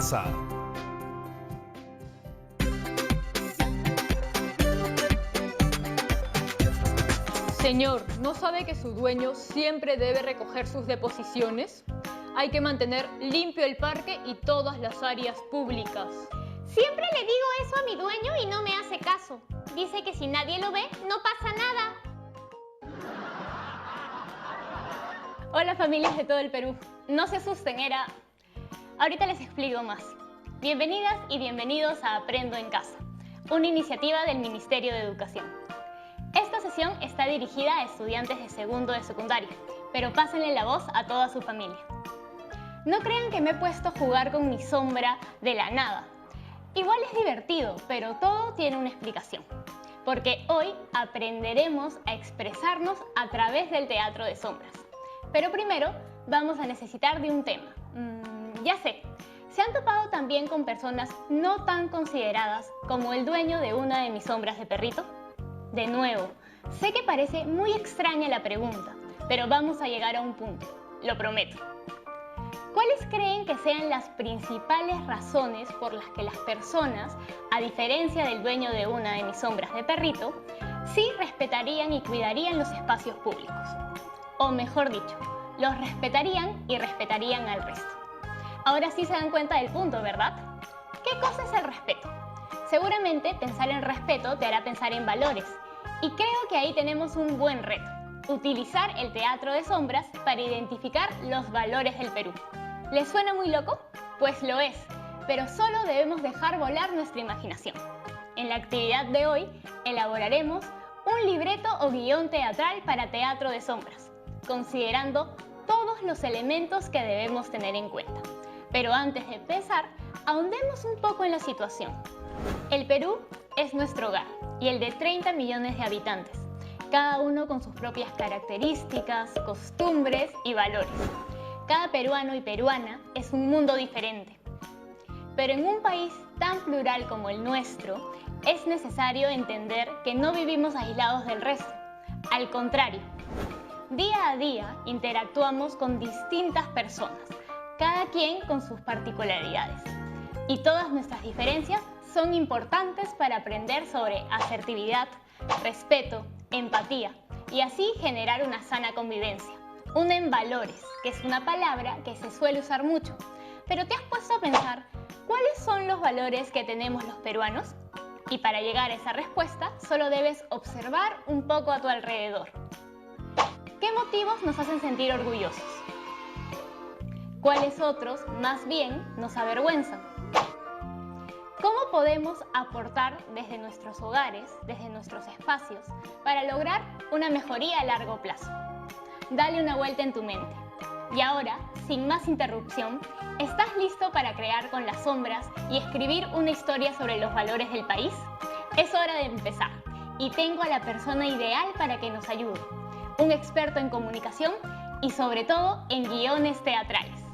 casa. Señor, ¿no sabe que su dueño siempre debe recoger sus deposiciones? Hay que mantener limpio el parque y todas las áreas públicas. Siempre le digo eso a mi dueño y no me hace caso. Dice que si nadie lo ve, no pasa nada. Hola familias de todo el Perú. No se asusten, Ahorita les explico más. Bienvenidas y bienvenidos a Aprendo en Casa, una iniciativa del Ministerio de Educación. Esta sesión está dirigida a estudiantes de segundo de secundaria, pero pásenle la voz a toda su familia. No crean que me he puesto a jugar con mi sombra de la nada. Igual es divertido, pero todo tiene una explicación. Porque hoy aprenderemos a expresarnos a través del teatro de sombras. Pero primero vamos a necesitar de un tema. Ya sé, ¿se han topado también con personas no tan consideradas como el dueño de una de mis sombras de perrito? De nuevo, sé que parece muy extraña la pregunta, pero vamos a llegar a un punto, lo prometo. ¿Cuáles creen que sean las principales razones por las que las personas, a diferencia del dueño de una de mis sombras de perrito, sí respetarían y cuidarían los espacios públicos? O mejor dicho, los respetarían y respetarían al resto. Ahora sí se dan cuenta del punto, ¿verdad? ¿Qué cosa es el respeto? Seguramente pensar en respeto te hará pensar en valores. Y creo que ahí tenemos un buen reto. Utilizar el teatro de sombras para identificar los valores del Perú. ¿Les suena muy loco? Pues lo es, pero solo debemos dejar volar nuestra imaginación. En la actividad de hoy elaboraremos un libreto o guión teatral para teatro de sombras, considerando todos los elementos que debemos tener en cuenta. Pero antes de empezar, ahondemos un poco en la situación. El Perú es nuestro hogar y el de 30 millones de habitantes, cada uno con sus propias características, costumbres y valores. Cada peruano y peruana es un mundo diferente. Pero en un país tan plural como el nuestro, es necesario entender que no vivimos aislados del resto. Al contrario, día a día interactuamos con distintas personas, cada quien con sus particularidades. Y todas nuestras diferencias son importantes para aprender sobre asertividad, respeto, empatía y así generar una sana convivencia. Una en valores, que es una palabra que se suele usar mucho. Pero ¿te has puesto a pensar cuáles son los valores que tenemos los peruanos? Y para llegar a esa respuesta, solo debes observar un poco a tu alrededor. ¿Qué motivos nos hacen sentir orgullosos? ¿Cuáles otros, más bien, nos avergüenzan? ¿Cómo podemos aportar desde nuestros hogares, desde nuestros espacios, para lograr una mejoría a largo plazo? Dale una vuelta en tu mente. Y ahora, sin más interrupción, ¿estás listo para crear con las sombras y escribir una historia sobre los valores del país? Es hora de empezar y tengo a la persona ideal para que nos ayude. Un experto en comunicación y sobre todo en guiones teatrales.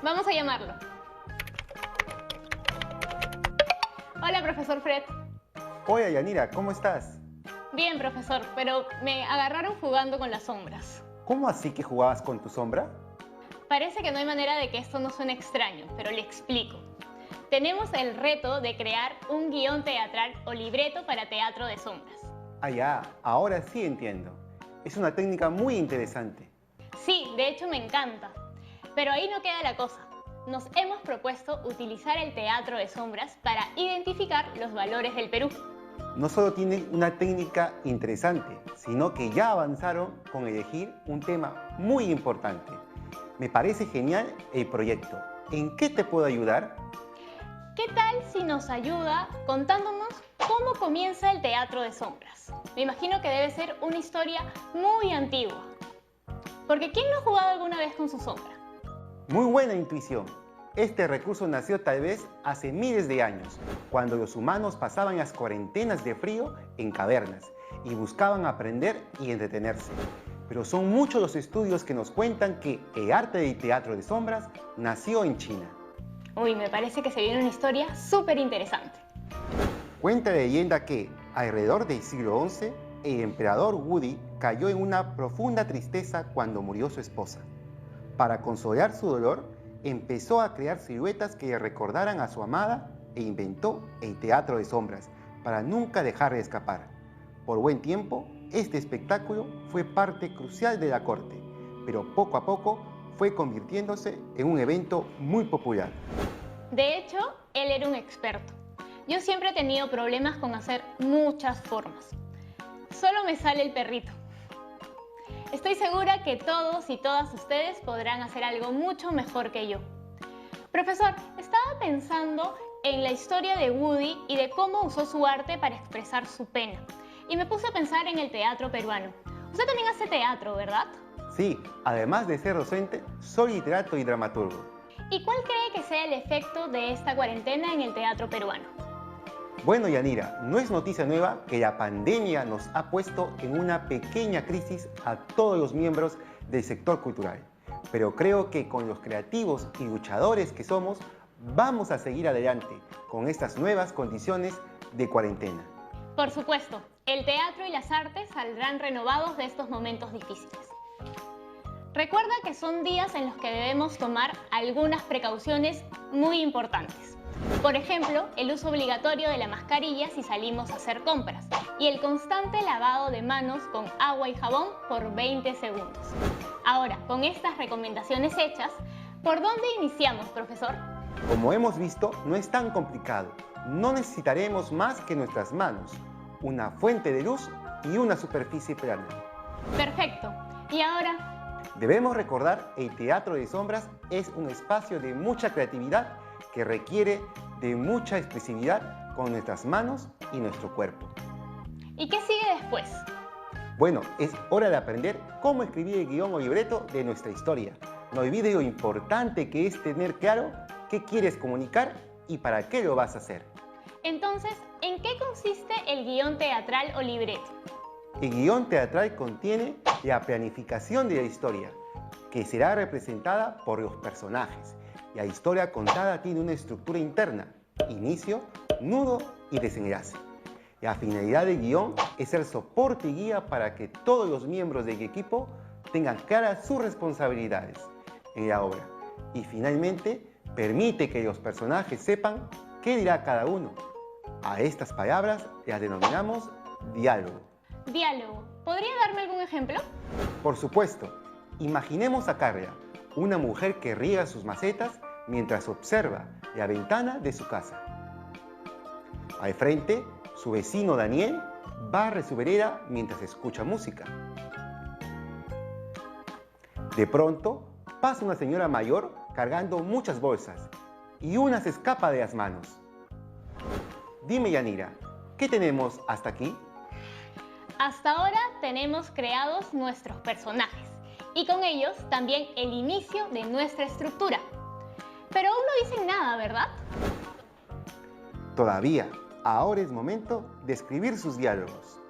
Vamos a llamarlo. Hola, profesor Fred. Hola, Yanira, ¿cómo estás? Bien, profesor, pero me agarraron jugando con las sombras. ¿Cómo así que jugabas con tu sombra? Parece que no hay manera de que esto no suene extraño, pero le explico. Tenemos el reto de crear un guión teatral o libreto para teatro de sombras. Ah, ya, ahora sí entiendo. Es una técnica muy interesante. Sí, de hecho me encanta. Pero ahí no queda la cosa. Nos hemos propuesto utilizar el teatro de sombras para identificar los valores del Perú. No solo tienen una técnica interesante, sino que ya avanzaron con elegir un tema muy importante. Me parece genial el proyecto. ¿En qué te puedo ayudar? ¿Qué tal si nos ayuda contándonos cómo comienza el teatro de sombras? Me imagino que debe ser una historia muy antigua. Porque ¿quién no ha jugado alguna vez con su sombra? Muy buena intuición. Este recurso nació tal vez hace miles de años, cuando los humanos pasaban las cuarentenas de frío en cavernas y buscaban aprender y entretenerse. Pero son muchos los estudios que nos cuentan que el arte del teatro de sombras nació en China. Uy, me parece que se viene una historia súper interesante. Cuenta la leyenda que, alrededor del siglo XI, el emperador Wudi cayó en una profunda tristeza cuando murió su esposa. Para consolar su dolor, empezó a crear siluetas que le recordaran a su amada e inventó el teatro de sombras para nunca dejar de escapar. Por buen tiempo, este espectáculo fue parte crucial de la corte, pero poco a poco fue convirtiéndose en un evento muy popular. De hecho, él era un experto. Yo siempre he tenido problemas con hacer muchas formas. Solo me sale el perrito. Estoy segura que todos y todas ustedes podrán hacer algo mucho mejor que yo. Profesor, estaba pensando en la historia de Woody y de cómo usó su arte para expresar su pena. Y me puse a pensar en el teatro peruano. Usted también hace teatro, ¿verdad? Sí, además de ser docente, soy literato y dramaturgo. ¿Y cuál cree que sea el efecto de esta cuarentena en el teatro peruano? Bueno, Yanira, no es noticia nueva que la pandemia nos ha puesto en una pequeña crisis a todos los miembros del sector cultural. Pero creo que con los creativos y luchadores que somos, vamos a seguir adelante con estas nuevas condiciones de cuarentena. Por supuesto, el teatro y las artes saldrán renovados de estos momentos difíciles. Recuerda que son días en los que debemos tomar algunas precauciones muy importantes. Por ejemplo, el uso obligatorio de la mascarilla si salimos a hacer compras y el constante lavado de manos con agua y jabón por 20 segundos. Ahora, con estas recomendaciones hechas, ¿por dónde iniciamos, profesor? Como hemos visto, no es tan complicado. No necesitaremos más que nuestras manos, una fuente de luz y una superficie plana. Perfecto. ¿Y ahora? Debemos recordar el teatro de sombras es un espacio de mucha creatividad que requiere de mucha expresividad con nuestras manos y nuestro cuerpo. ¿Y qué sigue después? Bueno, es hora de aprender cómo escribir el guión o libreto de nuestra historia. No olvides lo importante que es tener claro qué quieres comunicar y para qué lo vas a hacer. Entonces, ¿en qué consiste el guión teatral o libreto? El guión teatral contiene la planificación de la historia, que será representada por los personajes. La historia contada tiene una estructura interna, inicio, nudo y desenlace. La finalidad del guión es ser soporte y guía para que todos los miembros del equipo tengan claras sus responsabilidades en la obra. Y finalmente, permite que los personajes sepan qué dirá cada uno. A estas palabras las denominamos diálogo. Diálogo. ¿Podría darme algún ejemplo? Por supuesto, imaginemos a Carla, una mujer que riega sus macetas mientras observa la ventana de su casa. Al frente, su vecino Daniel barre su vereda mientras escucha música. De pronto, pasa una señora mayor cargando muchas bolsas y una se escapa de las manos. Dime, Yanira, ¿qué tenemos hasta aquí? Hasta ahora tenemos creados nuestros personajes y con ellos también el inicio de nuestra estructura. Pero aún no dicen nada, ¿verdad? Todavía, ahora es momento de escribir sus diálogos.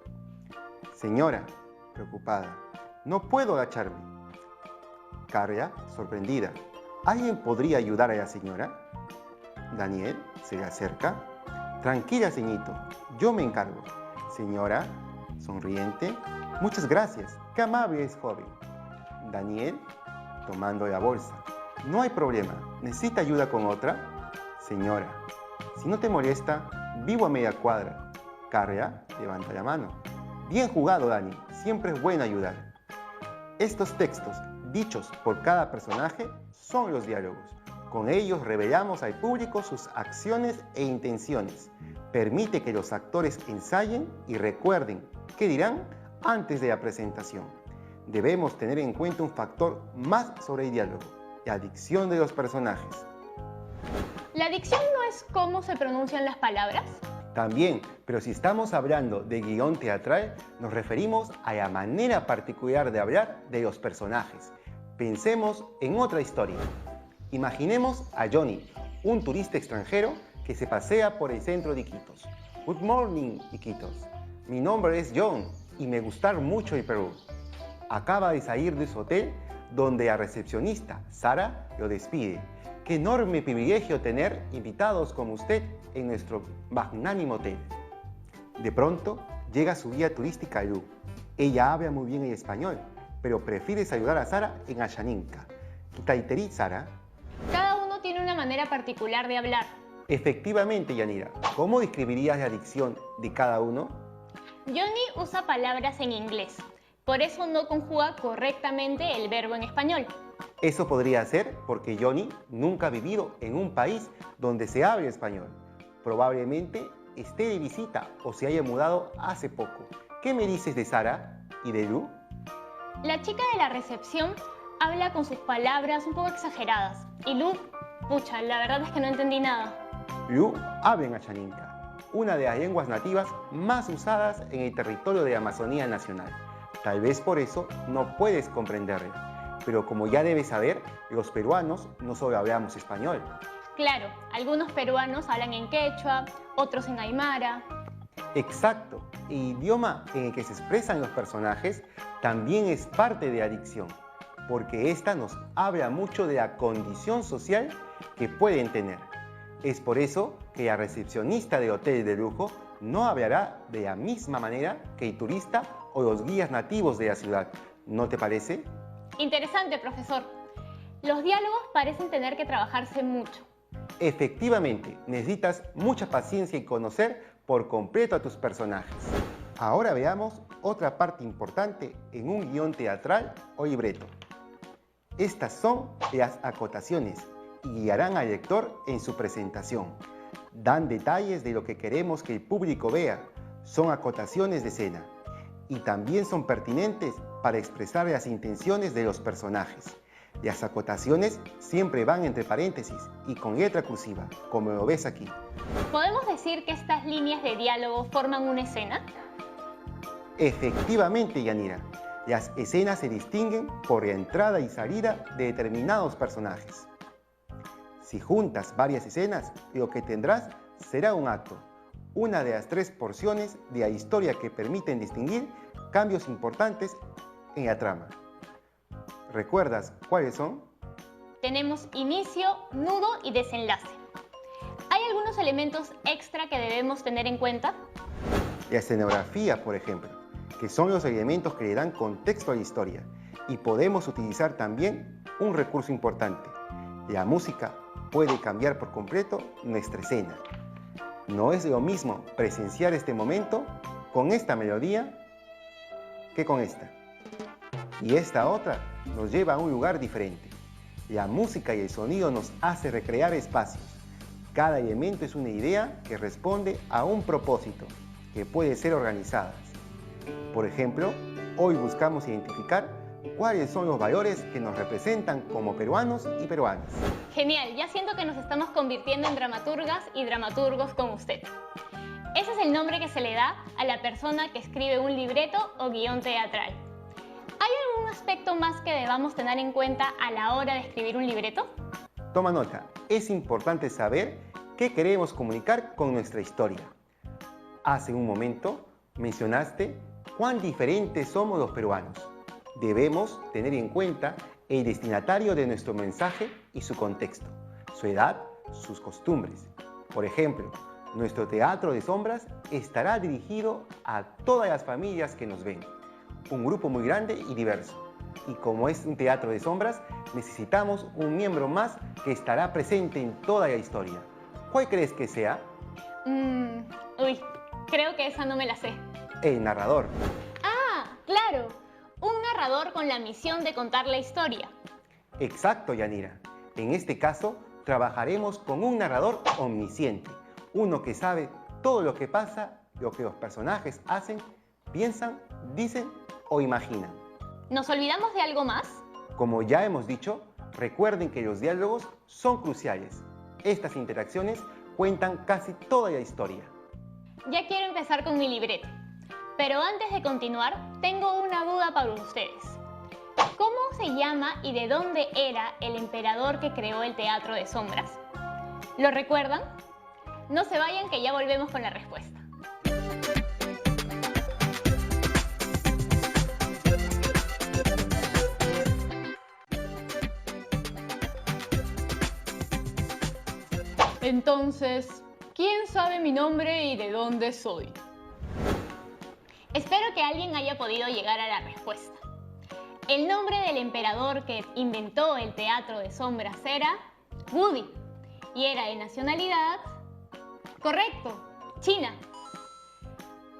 Señora, preocupada, no puedo agacharme. Carla, sorprendida, ¿alguien podría ayudar a la señora? Daniel se le acerca. Tranquila, ceñito, yo me encargo. Señora, sonriente, muchas gracias, qué amable es joven. Daniel, tomando la bolsa. No hay problema, ¿necesita ayuda con otra? Señora, si no te molesta, vivo a media cuadra. Carla levanta la mano. Bien jugado, Dani, siempre es bueno ayudar. Estos textos, dichos por cada personaje, son los diálogos. Con ellos revelamos al público sus acciones e intenciones. Permite que los actores ensayen y recuerden qué dirán antes de la presentación. Debemos tener en cuenta un factor más sobre el diálogo, la dicción de los personajes. ¿La dicción no es cómo se pronuncian las palabras? También, pero si estamos hablando de guión teatral, nos referimos a la manera particular de hablar de los personajes. Pensemos en otra historia. Imaginemos a Johnny, un turista extranjero que se pasea por el centro de Iquitos. Good morning, Iquitos. Mi nombre es John y me gusta mucho el Perú. Acaba de salir de su hotel donde la recepcionista, Sara, lo despide. Qué enorme privilegio tener invitados como usted en nuestro magnánimo hotel. De pronto, llega su guía turística Lu. Ella habla muy bien el español, pero prefiere saludar a Sara en Ayaninka. Taiteri, Sara. Cada manera particular de hablar. Efectivamente, Yanira. ¿Cómo describirías la dicción de cada uno? Johnny usa palabras en inglés, por eso no conjuga correctamente el verbo en español. Eso podría ser porque Johnny nunca ha vivido en un país donde se hable español. Probablemente esté de visita o se haya mudado hace poco. ¿Qué me dices de Sara y de Lu? La chica de la recepción habla con sus palabras un poco exageradas. Y Lu, pucha, la verdad es que no entendí nada. Lu habla en Achaninka, una de las lenguas nativas más usadas en el territorio de Amazonía Nacional. Tal vez por eso no puedes comprenderla. Pero como ya debes saber, los peruanos no solo hablamos español. Claro, algunos peruanos hablan en quechua, otros en aymara. Exacto, el idioma en el que se expresan los personajes también es parte de la dicción, porque esta nos habla mucho de la condición social que pueden tener. Es por eso que la recepcionista de hotel de lujo no hablará de la misma manera que el turista o los guías nativos de la ciudad. ¿No te parece? Interesante, profesor. Los diálogos parecen tener que trabajarse mucho. Efectivamente, necesitas mucha paciencia y conocer por completo a tus personajes. Ahora veamos otra parte importante en un guión teatral o libreto. Estas son las acotaciones y guiarán al lector en su presentación. Dan detalles de lo que queremos que el público vea. Son acotaciones de escena y también son pertinentes para expresar las intenciones de los personajes. Las acotaciones siempre van entre paréntesis y con letra cursiva, como lo ves aquí. ¿Podemos decir que estas líneas de diálogo forman una escena? Efectivamente, Yanira. Las escenas se distinguen por la entrada y salida de determinados personajes. Si juntas varias escenas, lo que tendrás será un acto, una de las 3 porciones de la historia que permiten distinguir cambios importantes en la trama. ¿Recuerdas cuáles son? Tenemos inicio, nudo y desenlace. ¿Hay algunos elementos extra que debemos tener en cuenta? La escenografía, por ejemplo, que son los elementos que le dan contexto a la historia. Y podemos utilizar también un recurso importante. La música puede cambiar por completo nuestra escena. No es lo mismo presenciar este momento con esta melodía que con esta. Y esta otra nos lleva a un lugar diferente. La música y el sonido nos hace recrear espacios. Cada elemento es una idea que responde a un propósito, que puede ser organizada. Por ejemplo, hoy buscamos identificar cuáles son los valores que nos representan como peruanos y peruanas. Genial, ya siento que nos estamos convirtiendo en dramaturgas y dramaturgos con usted. Ese es el nombre que se le da a la persona que escribe un libreto o guión teatral. ¿Hay algún aspecto más que debamos tener en cuenta a la hora de escribir un libreto? Toma nota, es importante saber qué queremos comunicar con nuestra historia. Hace un momento mencionaste cuán diferentes somos los peruanos. Debemos tener en cuenta el destinatario de nuestro mensaje y su contexto, su edad, sus costumbres. Por ejemplo, nuestro teatro de sombras estará dirigido a todas las familias que nos ven. Un grupo muy grande y diverso. Y como es un teatro de sombras, necesitamos un miembro más que estará presente en toda la historia. ¿Cuál crees que sea? Uy, creo que esa no me la sé. El narrador. Ah, claro, un narrador con la misión de contar la historia. Exacto, Yanira. En este caso, trabajaremos con un narrador omnisciente, uno que sabe todo lo que pasa, lo que los personajes hacen, piensan, dicen o imaginan. ¿Nos olvidamos de algo más? Como ya hemos dicho, recuerden que los diálogos son cruciales. Estas interacciones cuentan casi toda la historia. Ya quiero empezar con mi libreto. Pero antes de continuar, tengo una duda para ustedes. ¿Cómo se llama y de dónde era el emperador que creó el teatro de sombras? ¿Lo recuerdan? No se vayan que ya volvemos con la respuesta. Entonces, ¿quién sabe mi nombre y de dónde soy? Espero que alguien haya podido llegar a la respuesta. El nombre del emperador que inventó el teatro de sombras era Woody. y era de nacionalidad... Correcto, China.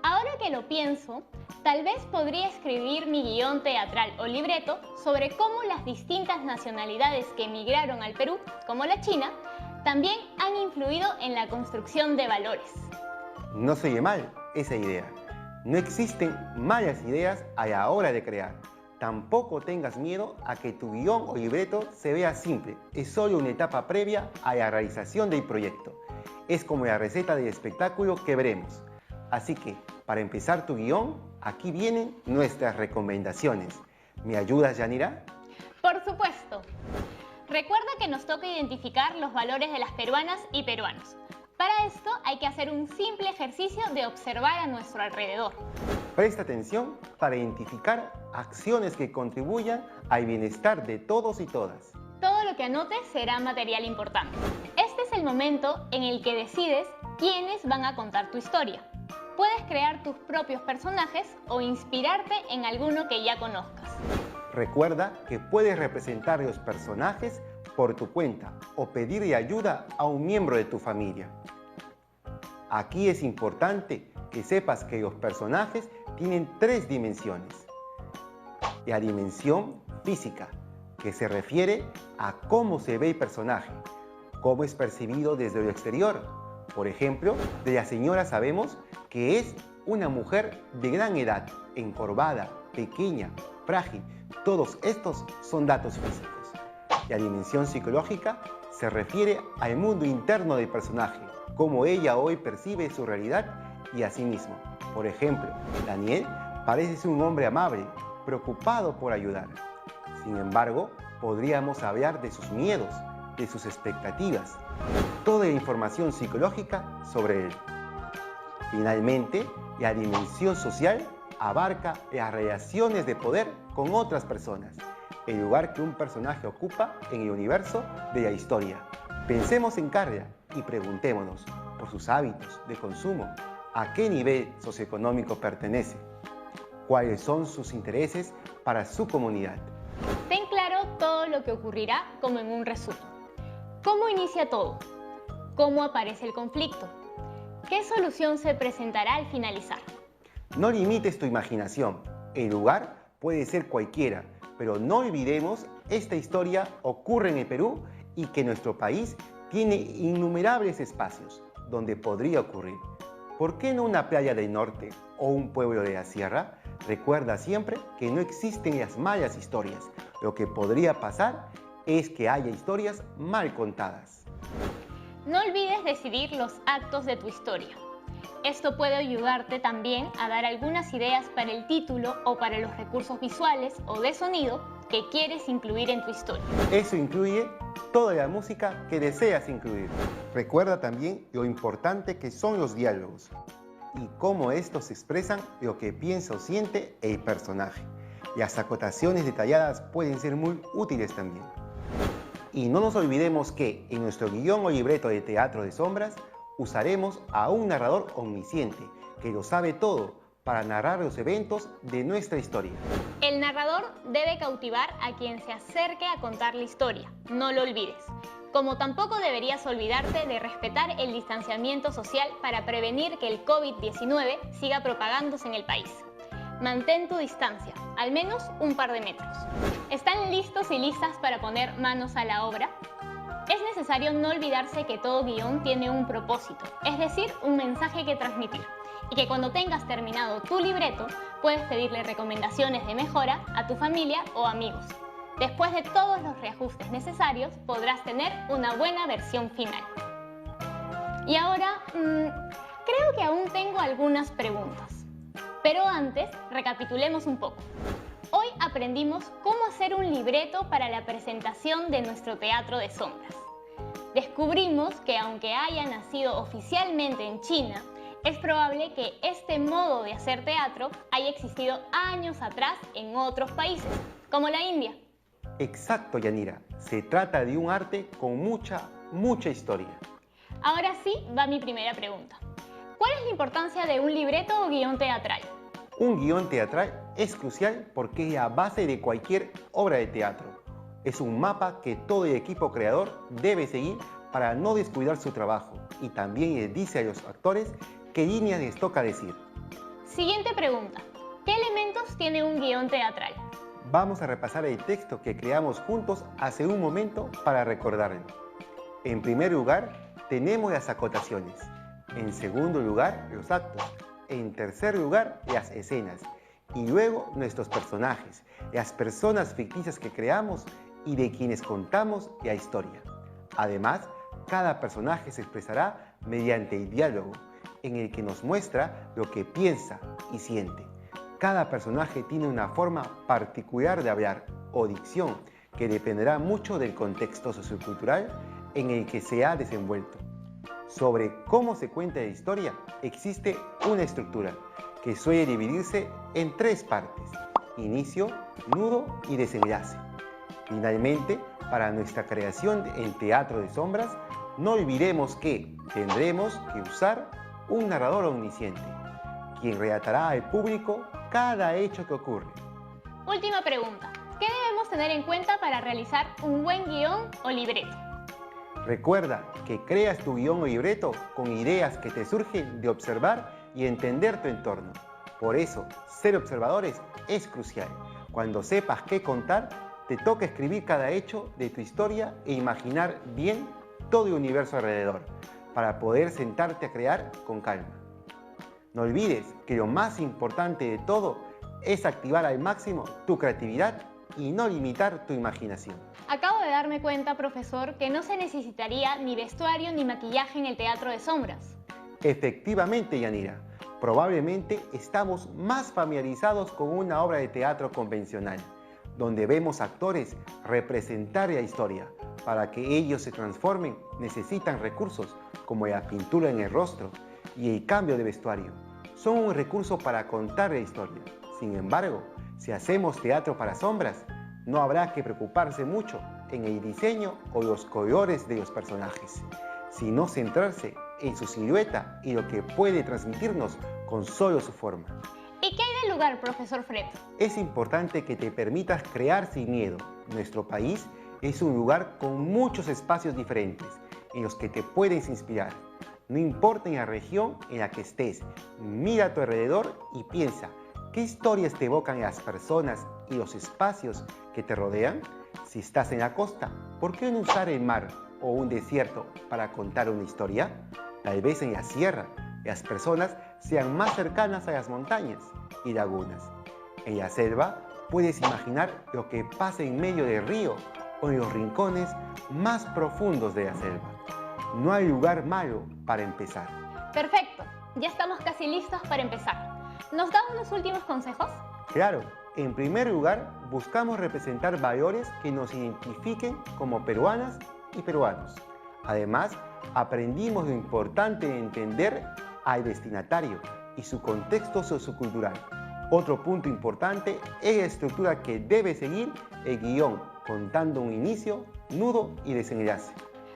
Ahora que lo pienso, tal vez podría escribir mi guión teatral o libreto sobre cómo las distintas nacionalidades que emigraron al Perú, como la China, también han influido en la construcción de valores. No se oye mal esa idea. No existen malas ideas a la hora de crear. Tampoco tengas miedo a que tu guión o libreto se vea simple. Es solo una etapa previa a la realización del proyecto. Es como la receta del espectáculo que veremos. Así que, para empezar tu guión, aquí vienen nuestras recomendaciones. ¿Me ayudas, Yanira? Por supuesto. Recuerda que nos toca identificar los valores de las peruanas y peruanos. Para esto hay que hacer un simple ejercicio de observar a nuestro alrededor. Presta atención para identificar acciones que contribuyan al bienestar de todos y todas. Todo lo que anotes será material importante. Este es el momento en el que decides quiénes van a contar tu historia. Puedes crear tus propios personajes o inspirarte en alguno que ya conozcas. Recuerda que puedes representar los personajes por tu cuenta o pedirle ayuda a un miembro de tu familia. Aquí es importante que sepas que los personajes tienen 3 dimensiones. La dimensión física, que se refiere a cómo se ve el personaje, cómo es percibido desde el exterior. Por ejemplo, de la señora sabemos que es una mujer de gran edad, encorvada, pequeña, frágil. Todos estos son datos físicos. La dimensión psicológica se refiere al mundo interno del personaje, cómo ella hoy percibe su realidad y a sí mismo. Por ejemplo, Daniel parece ser un hombre amable, preocupado por ayudar. Sin embargo, podríamos hablar de sus miedos, de sus expectativas, toda la información psicológica sobre él. Finalmente, la dimensión social abarca las relaciones de poder con otras personas, el lugar que un personaje ocupa en el universo de la historia. Pensemos en Carla y preguntémonos por sus hábitos de consumo, a qué nivel socioeconómico pertenece, cuáles son sus intereses para su comunidad. Ten claro todo lo que ocurrirá como en un resumen. ¿Cómo inicia todo? ¿Cómo aparece el conflicto? ¿Qué solución se presentará al finalizar? No limites tu imaginación. El lugar puede ser cualquiera, pero no olvidemos, esta historia ocurre en el Perú y que nuestro país tiene innumerables espacios donde podría ocurrir. ¿Por qué no una playa del norte o un pueblo de la sierra? Recuerda siempre que no existen las malas historias. Lo que podría pasar es que haya historias mal contadas. No olvides decidir los actos de tu historia. Esto puede ayudarte también a dar algunas ideas para el título o para los recursos visuales o de sonido que quieres incluir en tu historia. Eso incluye toda la música que deseas incluir. Recuerda también lo importante que son los diálogos y cómo estos expresan lo que piensa o siente el personaje. Las acotaciones detalladas pueden ser muy útiles también. Y no nos olvidemos que en nuestro guión o libreto de teatro de sombras usaremos a un narrador omnisciente que lo sabe todo para narrar los eventos de nuestra historia. El narrador debe cautivar a quien se acerque a contar la historia, no lo olvides. Como tampoco deberías olvidarte de respetar el distanciamiento social para prevenir que el COVID-19 siga propagándose en el país. Mantén tu distancia, al menos un par de metros. ¿Están listos y listas para poner manos a la obra? Es necesario no olvidarse que todo guión tiene un propósito, es decir, un mensaje que transmitir. Y que cuando tengas terminado tu libreto, puedes pedirle recomendaciones de mejora a tu familia o amigos. Después de todos los reajustes necesarios, podrás tener una buena versión final. Y ahora, creo que aún tengo algunas preguntas. Pero antes, recapitulemos un poco. Hoy aprendimos cómo hacer un libreto para la presentación de nuestro teatro de sombras. Descubrimos que aunque haya nacido oficialmente en China, es probable que este modo de hacer teatro haya existido años atrás en otros países, como la India. Exacto, Yanira. Se trata de un arte con mucha historia. Ahora sí va mi primera pregunta. ¿Cuál es la importancia de un libreto o guión teatral? Un guión teatral es crucial porque es la base de cualquier obra de teatro. Es un mapa que todo el equipo creador debe seguir para no descuidar su trabajo y también les dice a los actores qué líneas les toca decir. Siguiente pregunta. ¿Qué elementos tiene un guión teatral? Vamos a repasar el texto que creamos juntos hace un momento para recordarlo. En primer lugar, tenemos las acotaciones. En segundo lugar, los actos. En tercer lugar, las escenas. Y luego, nuestros personajes, las personas ficticias que creamos y de quienes contamos la historia. Además, cada personaje se expresará mediante el diálogo, en el que nos muestra lo que piensa y siente. Cada personaje tiene una forma particular de hablar o dicción que dependerá mucho del contexto sociocultural en el que se ha desenvuelto. Sobre cómo se cuenta la historia, existe una estructura que suele dividirse en 3 partes: inicio, nudo y desenlace. Finalmente, para nuestra creación en Teatro de Sombras, no olvidemos que tendremos que usar un narrador omnisciente, quien relatará al público cada hecho que ocurre. Última pregunta. ¿Qué debemos tener en cuenta para realizar un buen guión o libreto? Recuerda que creas tu guión o libreto con ideas que te surgen de observar y entender tu entorno. Por eso, ser observadores es crucial. Cuando sepas qué contar, te toca escribir cada hecho de tu historia e imaginar bien todo el universo alrededor, para poder sentarte a crear con calma. No olvides que lo más importante de todo es activar al máximo tu creatividad y no limitar tu imaginación. Acabo de darme cuenta, profesor, que no se necesitaría ni vestuario ni maquillaje en el Teatro de Sombras. Efectivamente, Yanira, probablemente estamos más familiarizados con una obra de teatro convencional, donde vemos actores representar la historia. Para que ellos se transformen, necesitan recursos como la pintura en el rostro y el cambio de vestuario. Son un recurso para contar la historia. Sin embargo, si hacemos teatro para sombras, no habrá que preocuparse mucho en el diseño o los colores de los personajes, sino centrarse en su silueta y lo que puede transmitirnos con solo su forma. ¿Y qué hay del lugar, profesor Fred? Es importante que te permitas crear sin miedo. Nuestro país es un lugar con muchos espacios diferentes en los que te puedes inspirar. No importa en la región en la que estés, mira a tu alrededor y piensa, ¿qué historias te evocan las personas y los espacios que te rodean? Si estás en la costa, ¿por qué no usar el mar o un desierto para contar una historia? Tal vez en la sierra, las personas sean más cercanas a las montañas y lagunas. En la selva, puedes imaginar lo que pasa en medio del río o en los rincones más profundos de la selva. No hay lugar malo para empezar. Perfecto, ya estamos casi listos para empezar. ¿Nos da unos últimos consejos? Claro, en primer lugar, buscamos representar valores que nos identifiquen como peruanas y peruanos. Además, aprendimos lo importante de entender al destinatario y su contexto sociocultural. Otro punto importante es la estructura que debe seguir el guión, contando un inicio, nudo y desenlace.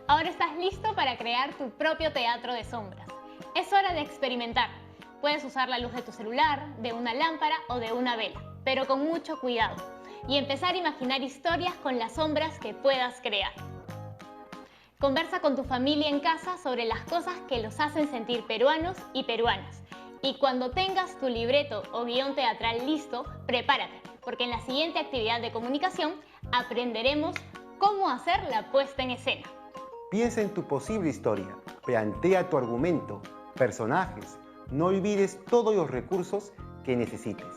Ahora estás listo para crear tu propio teatro de sombras. Es hora de experimentar. Puedes usar la luz de tu celular, de una lámpara o de una vela, pero con mucho cuidado, y empezar a imaginar historias con las sombras que puedas crear. Conversa con tu familia en casa sobre las cosas que los hacen sentir peruanos y peruanas. Y cuando tengas tu libreto o guión teatral listo, prepárate, porque en la siguiente actividad de comunicación aprenderemos cómo hacer la puesta en escena. Piensa en tu posible historia, plantea tu argumento, personajes. No olvides todos los recursos que necesites.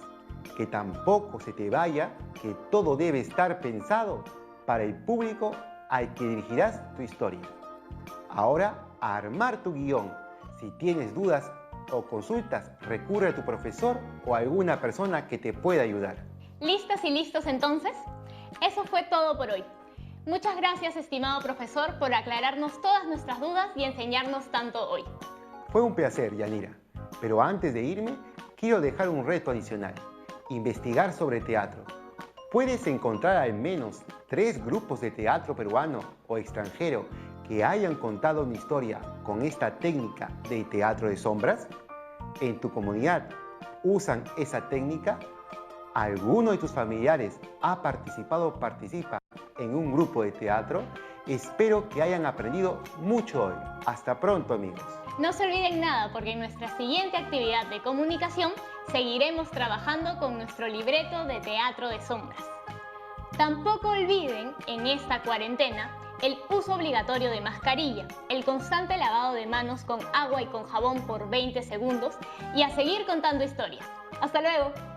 Que tampoco se te vaya que todo debe estar pensado para el público al que dirigirás tu historia. Ahora, a armar tu guión. Si tienes dudas o consultas, recurre a tu profesor o a alguna persona que te pueda ayudar. ¿Listas y listos entonces? Eso fue todo por hoy. Muchas gracias, estimado profesor, por aclararnos todas nuestras dudas y enseñarnos tanto hoy. Fue un placer, Yanira. Pero antes de irme, quiero dejar un reto adicional. Investigar sobre teatro. Puedes encontrar al menos 3 grupos de teatro peruano o extranjero que hayan contado una historia con esta técnica de teatro de sombras. ¿En tu comunidad usan esa técnica? ¿Alguno de tus familiares ha participado o participa en un grupo de teatro? Espero que hayan aprendido mucho hoy. Hasta pronto, amigos. No se olviden nada porque en nuestra siguiente actividad de comunicación seguiremos trabajando con nuestro libreto de teatro de sombras. Tampoco olviden, en esta cuarentena, el uso obligatorio de mascarilla, el constante lavado de manos con agua y con jabón por 20 segundos y a seguir contando historias. ¡Hasta luego!